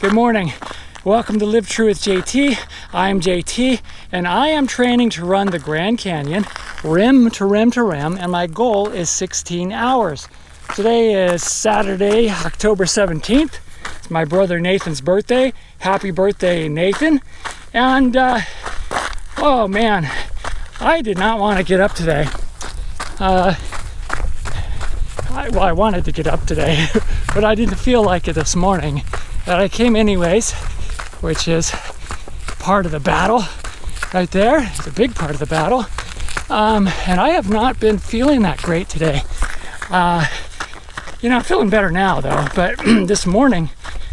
Good morning. Welcome to Live True with JT. I am JT, and I am training to run the Grand Canyon, rim to rim to rim, and my goal is 16 hours. Today is Saturday, October 17th. It's my brother Nathan's birthday. Happy birthday, Nathan. And, oh man, I did not want to get up today. I wanted to get up today, but I didn't feel like it this morning. But I came anyways, which is part of the battle right there. It's a big part of the battle. And I have not been feeling that great today. I'm feeling better now though, but this morning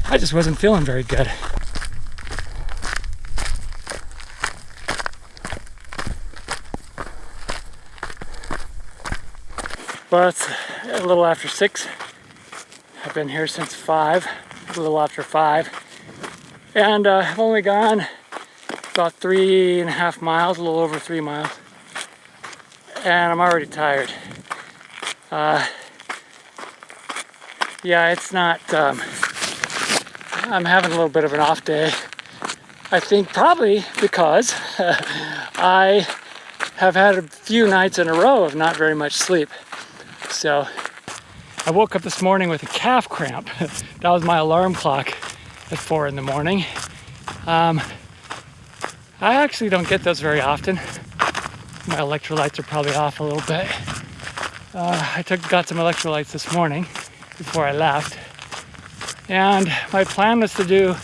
I just wasn't feeling very good. Well, it's a little after 6. I've been here since 5, a little after 5. And I've only gone about 3.5 miles, a little over 3 miles. And I'm already tired. Yeah, it's not, I'm having a little bit of an off day. I think probably because I have had a few nights in a row of not very much sleep. So I woke up this morning with a calf cramp. That was my alarm clock at 4 in the morning. I actually don't get those very often. My electrolytes are probably off a little bit. I got some electrolytes this morning before I left. And my plan was to do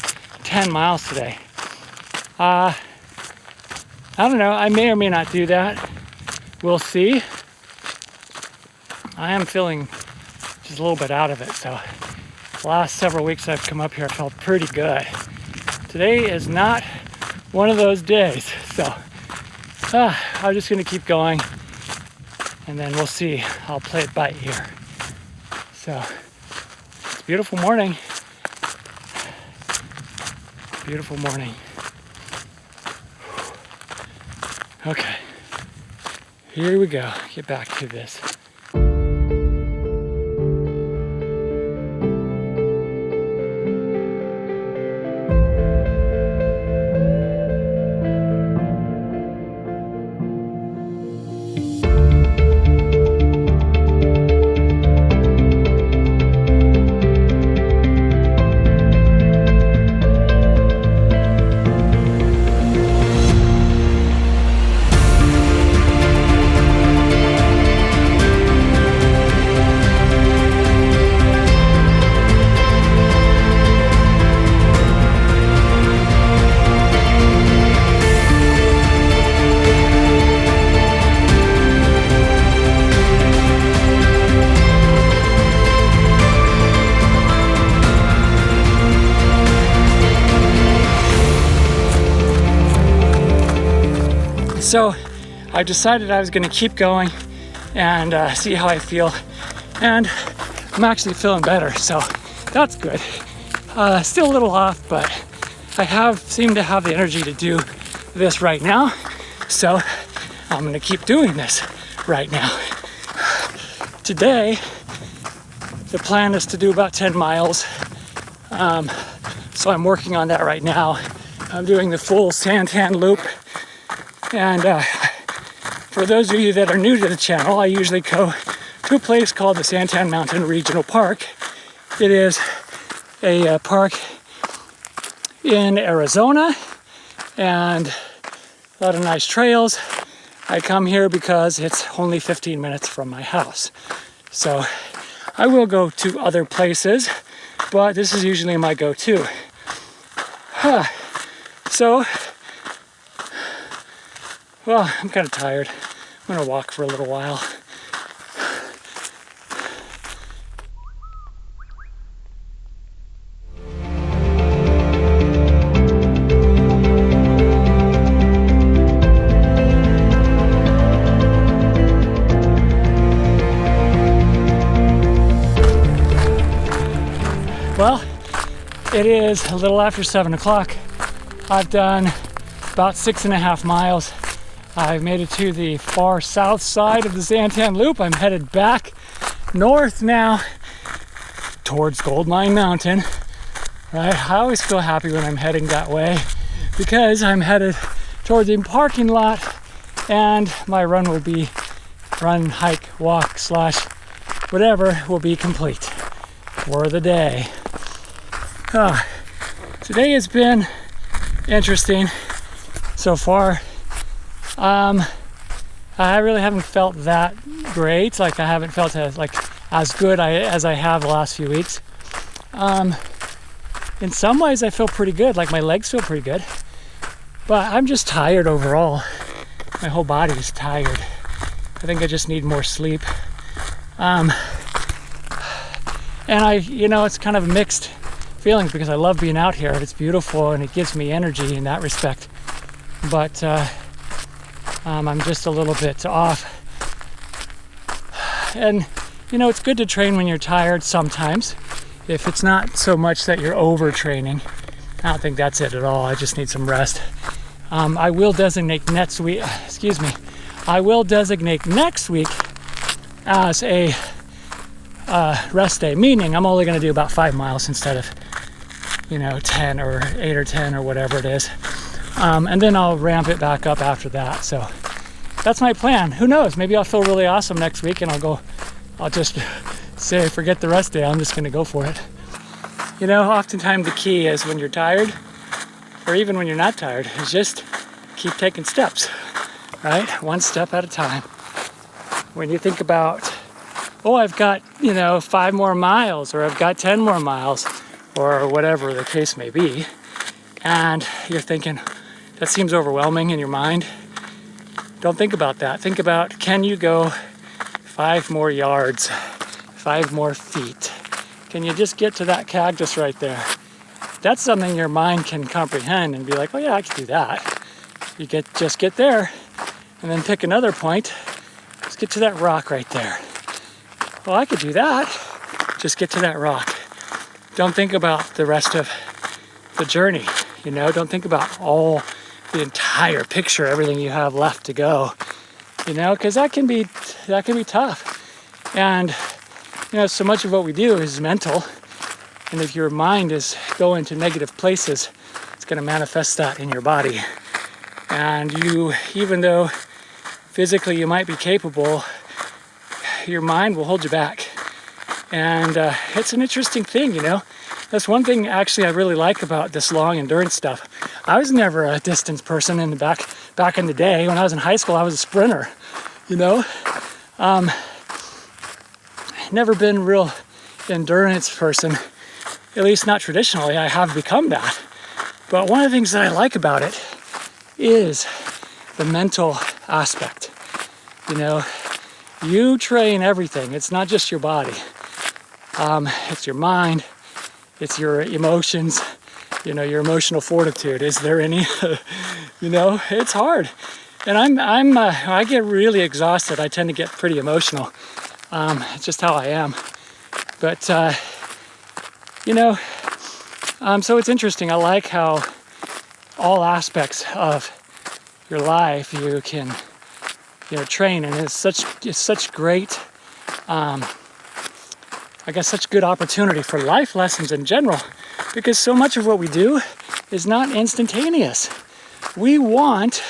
10 miles today. I don't know, I may or may not do that. We'll see. I am feeling just a little bit out of it, so the last several weeks I've come up here, I felt pretty good. Today is not one of those days, so I'm just gonna keep going, and then we'll see. I'll play it by ear. So it's a beautiful morning. Beautiful morning. Okay, here we go. Get back to this. So I decided I was going to keep going and see how I feel, and I'm actually feeling better, so that's good. Still a little off, but I seem to have the energy to do this right now, so I'm going to keep doing this right now. Today, the plan is to do about 10 miles, so I'm working on that right now. I'm doing the full Santan loop. And for those of you that are new to the channel, I usually go to a place called the Santan Mountain Regional Park. It is a park in Arizona and a lot of nice trails. I come here because it's only 15 minutes from my house. So I will go to other places, but this is usually my go-to. Well, I'm kind of tired. I'm gonna walk for a little while. Well, it is a little after 7 o'clock. I've done about 6.5 miles. I've made it to the far south side of the Santan Loop. I'm headed back north now towards Goldmine Mountain. right? I always feel happy when I'm heading that way because I'm headed towards the parking lot and my run, hike, walk, / whatever will be complete for the day. Today has been interesting so far. I really haven't felt that great. Like I haven't felt as good as I have the last few weeks. In some ways I feel pretty good, like my legs feel pretty good, but I'm just tired overall. My whole body is tired. I think I just need more sleep. And it's kind of mixed feelings because I love being out here. It's beautiful and it gives me energy in that respect. But I'm just a little bit off. And it's good to train when you're tired sometimes. If it's not so much that you're overtraining, I don't think that's it at all. I just need some rest. I will designate next week as a rest day, meaning I'm only going to do about 5 miles instead of 10 or 8 or 10 or whatever it is, and then I'll ramp it back up after that. So that's my plan. Who knows, maybe I'll feel really awesome next week and I'll just say forget the rest day, I'm just going to go for it. Oftentimes the key is when you're tired, or even when you're not tired, is just keep taking steps, right? One step at a time. When you think about, I've got 5 more miles, or I've got 10 more miles, or whatever the case may be, and you're thinking that seems overwhelming in your mind, don't think about that. Think about, can you go 5 more yards, 5 more feet? Can you just get to that cactus right there? That's something your mind can comprehend and be like, oh yeah, I can do that. You just get there, and then pick another point. Let's get to that rock right there. Well, I could do that. Just get to that rock. Don't think about the rest of the journey. Don't think about the entire picture, everything you have left to go. Because that can be tough. And so much of what we do is mental. And if your mind is going to negative places, it's going to manifest that in your body. And even though physically you might be capable, your mind will hold you back. And it's an interesting thing, That's one thing actually I really like about this long endurance stuff. I was never a distance person back in the day. When I was in high school, I was a sprinter, Never been a real endurance person, at least not traditionally. I have become that. But one of the things that I like about it is the mental aspect. You train everything. It's not just your body. It's your mind. It's your emotions. Your emotional fortitude. Is there any? It's hard. And I get really exhausted. I tend to get pretty emotional. It's just how I am. But so it's interesting. I like how all aspects of your life you can train, and it's such great such good opportunity for life lessons in general, because so much of what we do is not instantaneous. We want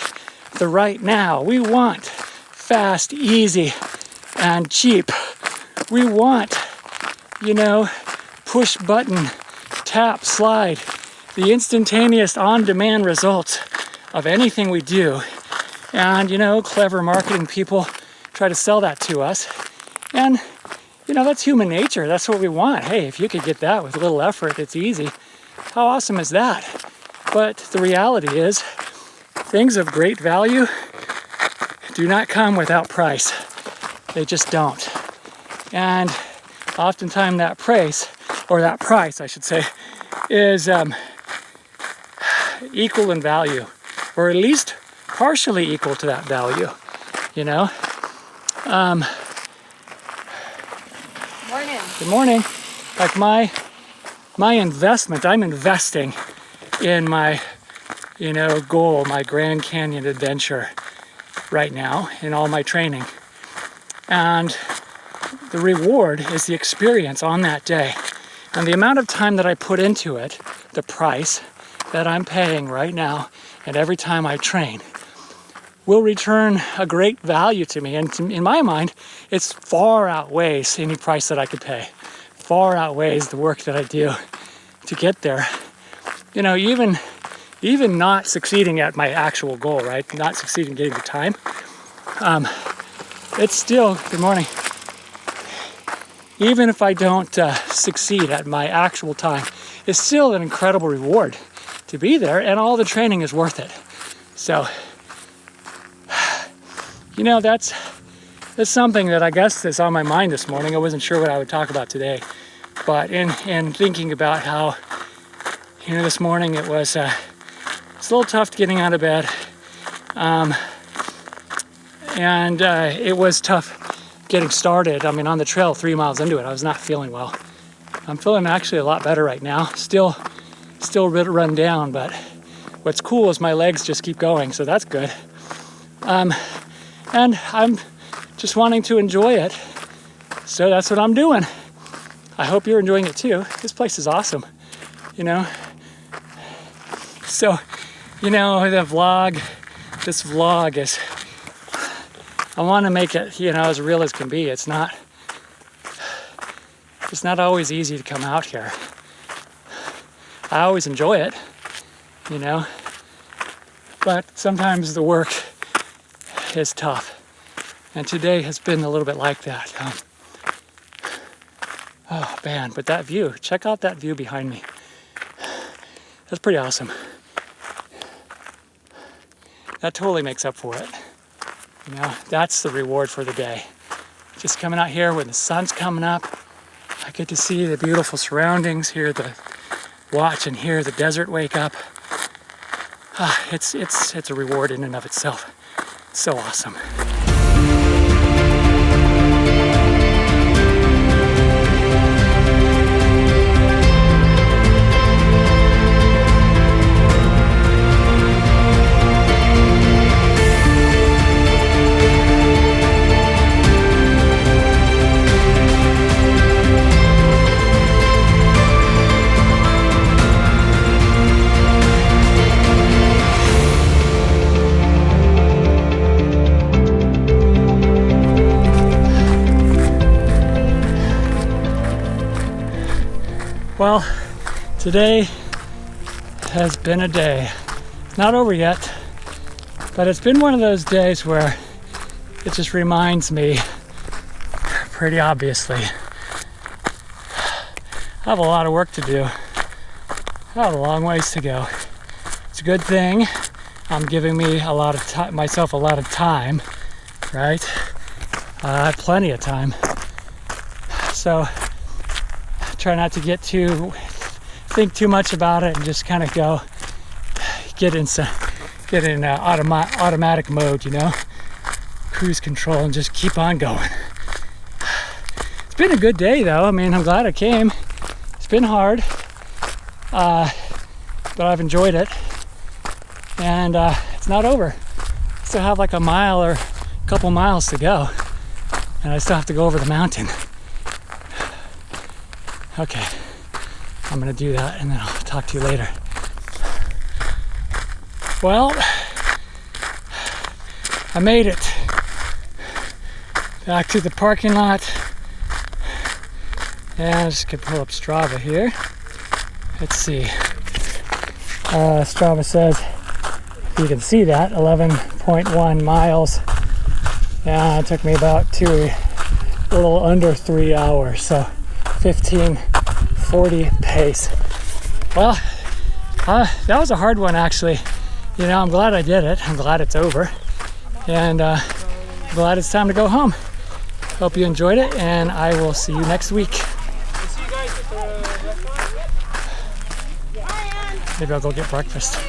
the right now. We want fast, easy, and cheap. We want push button, tap, slide, the instantaneous on-demand results of anything we do. And clever marketing people try to sell that to us. And that's human nature. That's what we want. Hey, if you could get that with little effort, it's easy. How awesome is that? But the reality is, things of great value do not come without price. They just don't. And oftentimes that price, I should say, is equal in value, or at least partially equal to that value, Morning. Good morning. Like my investment, I'm investing in my, goal, my Grand Canyon adventure right now in all my training. And the reward is the experience on that day. And the amount of time that I put into it the price that I'm paying right now and every time I train will return a great value to me. And in my mind, it's far outweighs any price that I could pay. Far outweighs the work that I do to get there. You know, even not succeeding at my actual goal, right? Not succeeding getting the time. It's still, good morning. Even if I don't succeed at my actual time, it's still an incredible reward to be there, and all the training is worth it. So, you know, that's something that I guess is on my mind this morning. I wasn't sure what I would talk about today, but in thinking about how, you know, this morning it's a little tough getting out of bed, and it was tough getting started. I mean, on the trail 3 miles into it, I was not feeling well. I'm feeling actually a lot better right now. Still a bit run down, but what's cool is my legs just keep going, so that's good. And I'm just wanting to enjoy it, so that's what I'm doing. I hope you're enjoying it too. This place is awesome, you know. So, you know, this vlog is, I want to make it, you know, as real as can be. It's not always easy to come out here. I always enjoy it, you know, but sometimes the work is tough. And today has been a little bit like that. Oh man, but that view, check out that view behind me. That's pretty awesome. That totally makes up for it. You know, that's the reward for the day. Just coming out here when the sun's coming up, I get to see the beautiful surroundings, watch and hear the desert wake up. It's a reward in and of itself. It's so awesome. Well, today has been a day. It's not over yet, but it's been one of those days where it just reminds me, pretty obviously, I have a lot of work to do. I have a long ways to go. It's a good thing I'm giving me myself a lot of time, right? I have plenty of time. So try not to think too much about it and just kind of get in automatic mode, you know, cruise control and just keep on going. It's been a good day though. I mean, I'm glad I came. It's been hard, but I've enjoyed it, and it's not over. I still have like a mile or a couple miles to go, and I still have to go over the mountain. Okay, I'm gonna do that and then I'll talk to you later. Well, I made it back to the parking lot, and I just could pull up Strava here. Let's see. Strava says, you can see that, 11.1 miles. Yeah, it took me about a little under 3 hours, so 15:40 pace. Well, that was a hard one actually. You know, I'm glad I did it. I'm glad it's over, and I'm glad it's time to go home. Hope you enjoyed it, and I will see you next week. Maybe I'll go get breakfast.